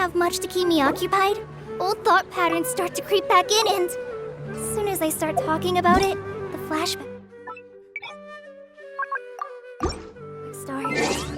have much to keep me occupied, old thought patterns start to creep back in, and as soon as I start talking about it, the flashback starts.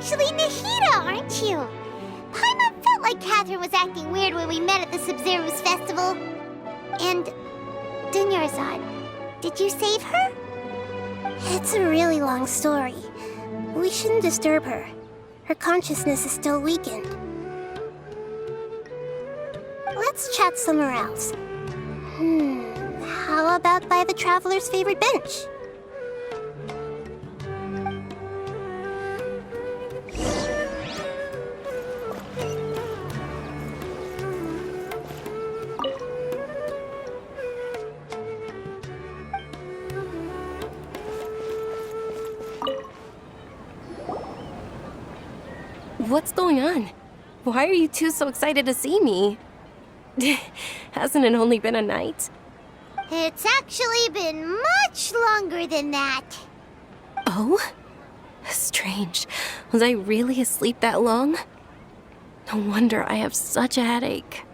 Actually Nahida, aren't you? Paimon felt like Catherine was acting weird when we met at the Sub-Zero's festival. And Dunyarzad, did you save her? It's a really long story. We shouldn't disturb her. Her consciousness is still weakened. Let's chat somewhere else. How about by the Traveler's favorite bench? What's going on? Why are you two so excited to see me? Hasn't it only been a night? It's actually been much longer than that. Oh? Strange. Was I really asleep that long? No wonder I have such a headache.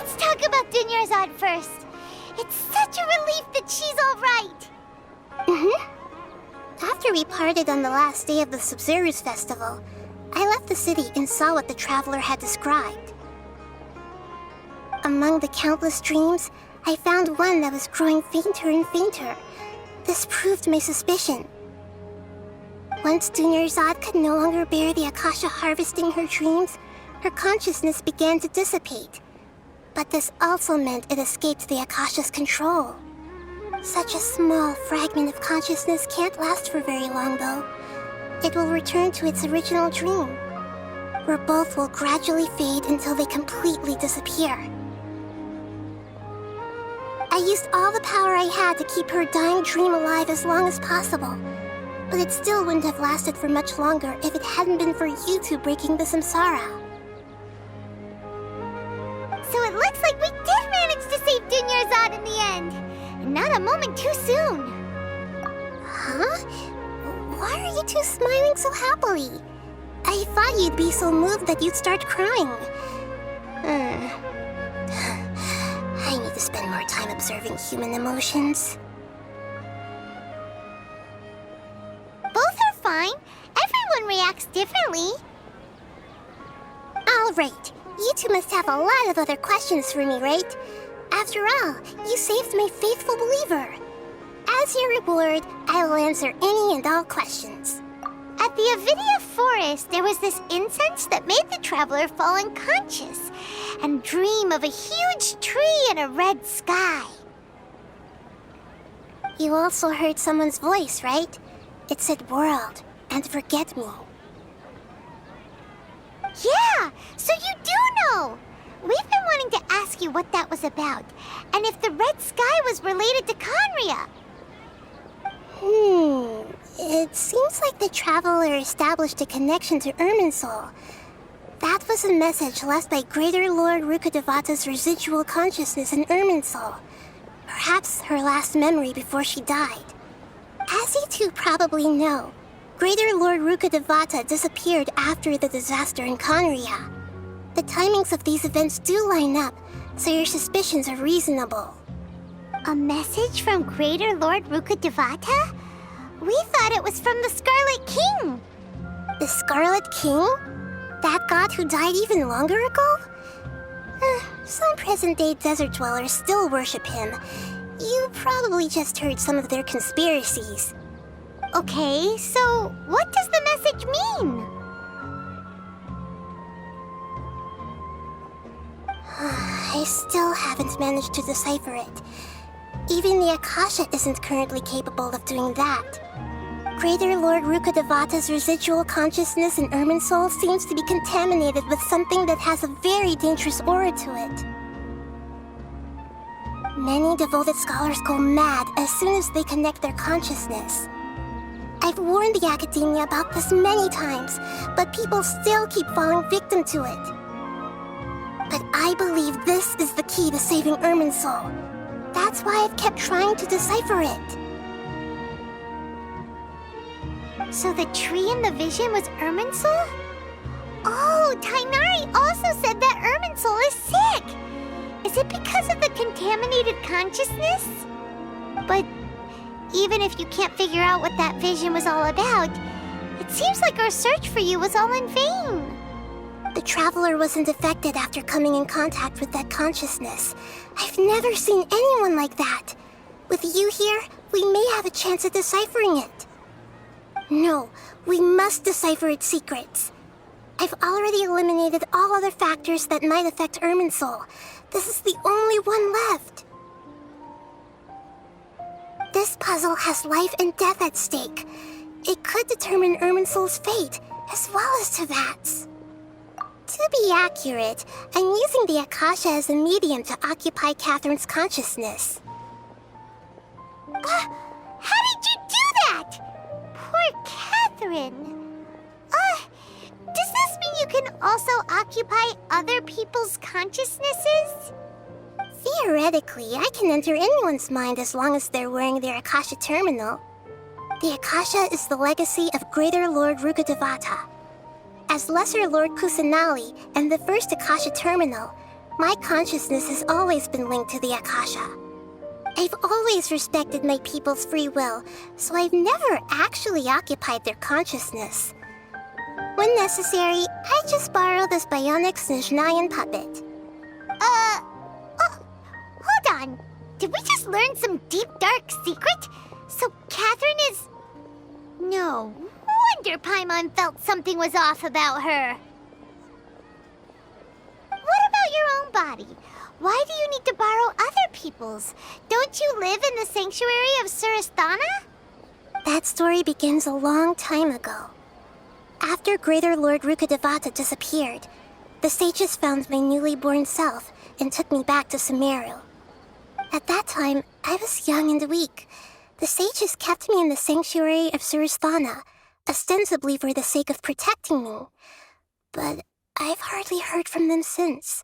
Let's talk about Dunyarzad first. It's such a relief that she's all right. After we parted on the last day of the Sub-Zero's festival, I left the city and saw what the Traveler had described. Among the countless dreams, I found one that was growing fainter and fainter. This proved my suspicion. Once Dunyarzad could no longer bear the Akasha harvesting her dreams, her consciousness began to dissipate. But this also meant it escaped the Akasha's control. Such a small fragment of consciousness can't last for very long, though. It will return to its original dream, where both will gradually fade until they completely disappear. I used all the power I had to keep her dying dream alive as long as possible, but it still wouldn't have lasted for much longer if it hadn't been for you two breaking the samsara. So it looks like we did manage to save Dunyarzad in the end. And not a moment too soon. Huh? Why are you two smiling so happily? I thought you'd be so moved that you'd start crying. I need to spend more time observing human emotions. Both are fine. Everyone reacts differently. All right. You two must have a lot of other questions for me, right? After all, you saved my faithful believer. As your reward, I will answer any and all questions. At the Avidia forest, there was this incense that made the Traveler fall unconscious and dream of a huge tree and a red sky. You also heard someone's voice, right? It said world and forget me. Yeah, so you do know! We've been wanting to ask you what that was about, and if the red sky was related to Conria. It seems like the traveler established a connection to Irminsul. That was a message left by Greater Lord Rukkhadevata's residual consciousness in Irminsul. Perhaps her last memory before she died. As you two probably know, Greater Lord Rukkhadevata disappeared after the disaster in Conria. The timings of these events do line up, so your suspicions are reasonable. A message from Greater Lord Rukkhadevata? We thought it was from the Scarlet King. The Scarlet King? That god who died even longer ago? Some present-day desert dwellers still worship him. You probably just heard some of their conspiracies. Okay, so what does the message mean? I still haven't managed to decipher it. Even the Akasha isn't currently capable of doing that. Greater Lord Rukkhadevata's residual consciousness in Irminsul seems to be contaminated with something that has a very dangerous aura to it. Many devoted scholars go mad as soon as they connect their consciousness. I've warned the academia about this many times, but people still keep falling victim to it. But I believe this is the key to saving Irminsul. That's why I've kept trying to decipher it. So the tree in the vision was Irminsul? Oh, Tainari also said that Irminsul is sick! Is it because of the contaminated consciousness? But even if you can't figure out what that vision was all about, it seems like our search for you was all in vain. The traveler wasn't affected after coming in contact with that consciousness. I've never seen anyone like that. With you here, we may have a chance at deciphering it. No, we must decipher its secrets. I've already eliminated all other factors that might affect Irminsul. This is the only one left. This puzzle has life and death at stake. It could determine Irminsul's fate, as well as Tevat's. To be accurate, I'm using the Akasha as a medium to occupy Catherine's consciousness. How did you do that? Poor Catherine. Does this mean you can also occupy other people's consciousnesses? Theoretically, I can enter anyone's mind as long as they're wearing their Akasha terminal. The Akasha is the legacy of Greater Lord Rukkhadevata. As Lesser Lord Kusanali and the first Akasha terminal, my consciousness has always been linked to the Akasha. I've always respected my people's free will, so I've never actually occupied their consciousness. When necessary, I just borrow this bionic Snezhnayan puppet. Hold on. Did we just learn some deep, dark secret? So Catherine is... No wonder Paimon felt something was off about her. What about your own body? Why do you need to borrow other people's? Don't you live in the sanctuary of Surasthana? That story begins a long time ago. After Greater Lord Rukkhadevata disappeared, the sages found my newly born self and took me back to Sumeru. At that time, I was young and weak. The sages kept me in the sanctuary of Surasthana, ostensibly for the sake of protecting me. But I've hardly heard from them since.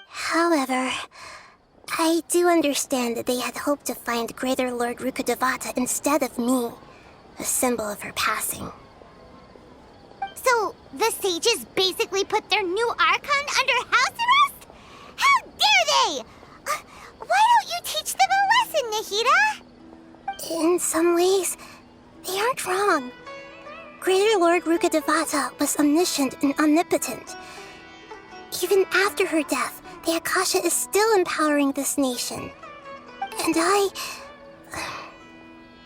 However, I do understand that they had hoped to find Greater Lord Rukkhadevata instead of me, a symbol of her passing. So, the sages basically put their new Archon under house arrest? How dare they! Why don't you teach them a lesson, Nahida? In some ways, they aren't wrong. Greater Lord Rukkhadevata was omniscient and omnipotent. Even after her death, the Akasha is still empowering this nation. And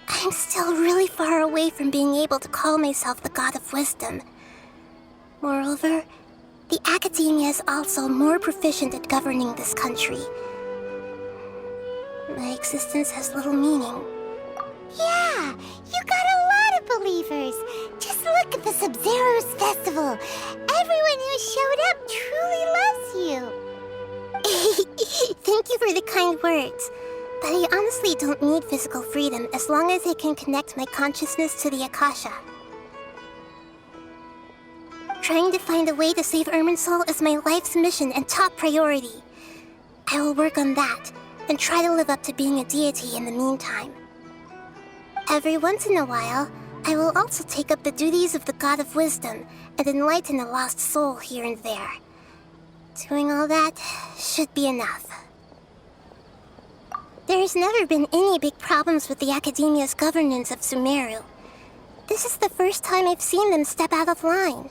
I'm still really far away from being able to call myself the God of Wisdom. Moreover, the academia is also more proficient at governing this country. My existence has little meaning. Yeah, you got a lot of believers. Just look at the Sub-Zero's festival. Everyone who showed up truly loves you. Thank you for the kind words. But I honestly don't need physical freedom as long as I can connect my consciousness to the Akasha. Trying to find a way to save Irminsul is my life's mission and top priority. I will work on that, and try to live up to being a deity in the meantime. Every once in a while, I will also take up the duties of the God of Wisdom and enlighten a lost soul here and there. Doing all that should be enough. There has never been any big problems with the Academia's governance of Sumeru. This is the first time I've seen them step out of line.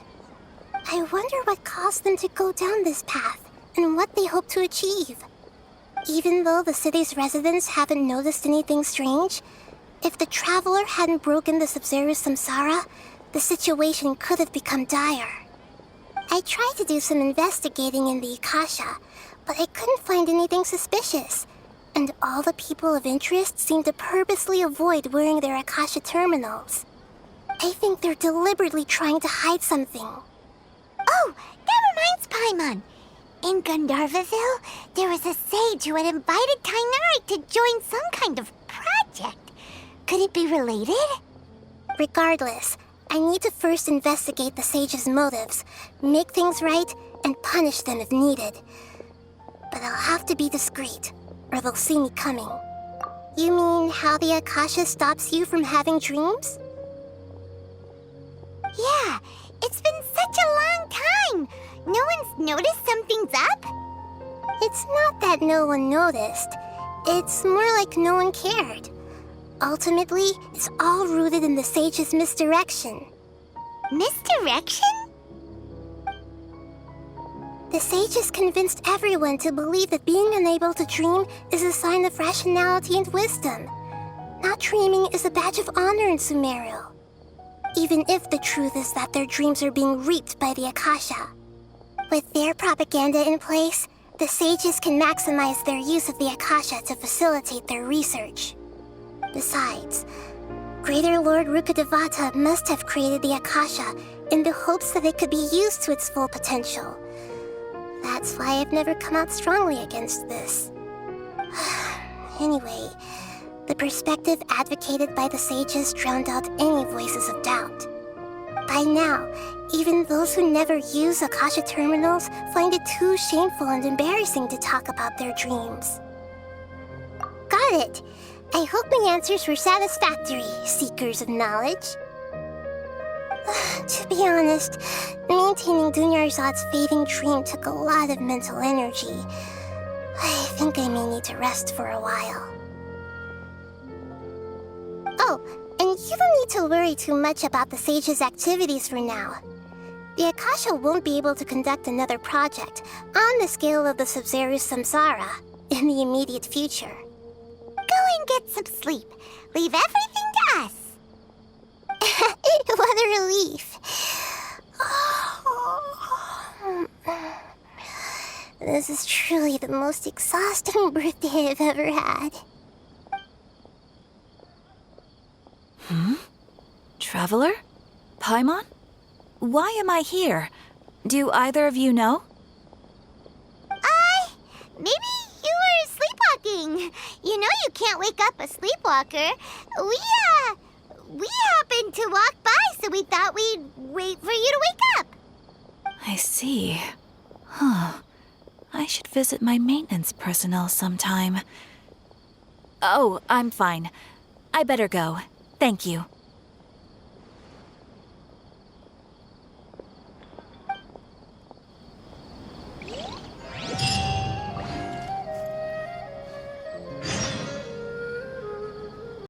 I wonder what caused them to go down this path, and what they hope to achieve. Even though the city's residents haven't noticed anything strange, if the Traveler hadn't broken the Sub-Zero Samsara, the situation could have become dire. I tried to do some investigating in the Akasha, but I couldn't find anything suspicious, and all the people of interest seem to purposely avoid wearing their Akasha terminals. I think they're deliberately trying to hide something. Oh, that reminds Paimon. In Gandharvaville, there was a sage who had invited Tainari to join some kind of project. Could it be related? Regardless, I need to first investigate the sage's motives, make things right, and punish them if needed. But I'll have to be discreet, or they'll see me coming. You mean how the Akasha stops you from having dreams? Yeah, it's been such a long time. No one's noticed something's up? It's not that no one noticed. It's more like no one cared. Ultimately, it's all rooted in the sage's misdirection. Misdirection? The sage has convinced everyone to believe that being unable to dream is a sign of rationality and wisdom. Not dreaming is a badge of honor in Sumeru. Even if the truth is that their dreams are being reaped by the Akasha. With their propaganda in place, the sages can maximize their use of the Akasha to facilitate their research. Besides, Greater Lord Rukkhadevata must have created the Akasha in the hopes that it could be used to its full potential. That's why I've never come out strongly against this. Anyway, the perspective advocated by the sages drowned out any voices of doubt. By now, even those who never use Akasha terminals find it too shameful and embarrassing to talk about their dreams. Got it! I hope my answers were satisfactory, seekers of knowledge. To be honest, maintaining Dunyarzad's fading dream took a lot of mental energy. I think I may need to rest for a while. Oh, and you don't need to worry too much about the sage's activities for now. The Akasha won't be able to conduct another project on the scale of the Sub-Zero Samsara in the immediate future. Go and get some sleep. Leave everything to us. What a relief. This is truly the most exhausting birthday I've ever had. Traveler? Paimon? Why am I here? Do either of you know? Maybe you were sleepwalking. You know you can't wake up a sleepwalker. We happened to walk by, so we thought we'd wait for you to wake up. I see. Huh. I should visit my maintenance personnel sometime. Oh, I'm fine. I better go. Thank you.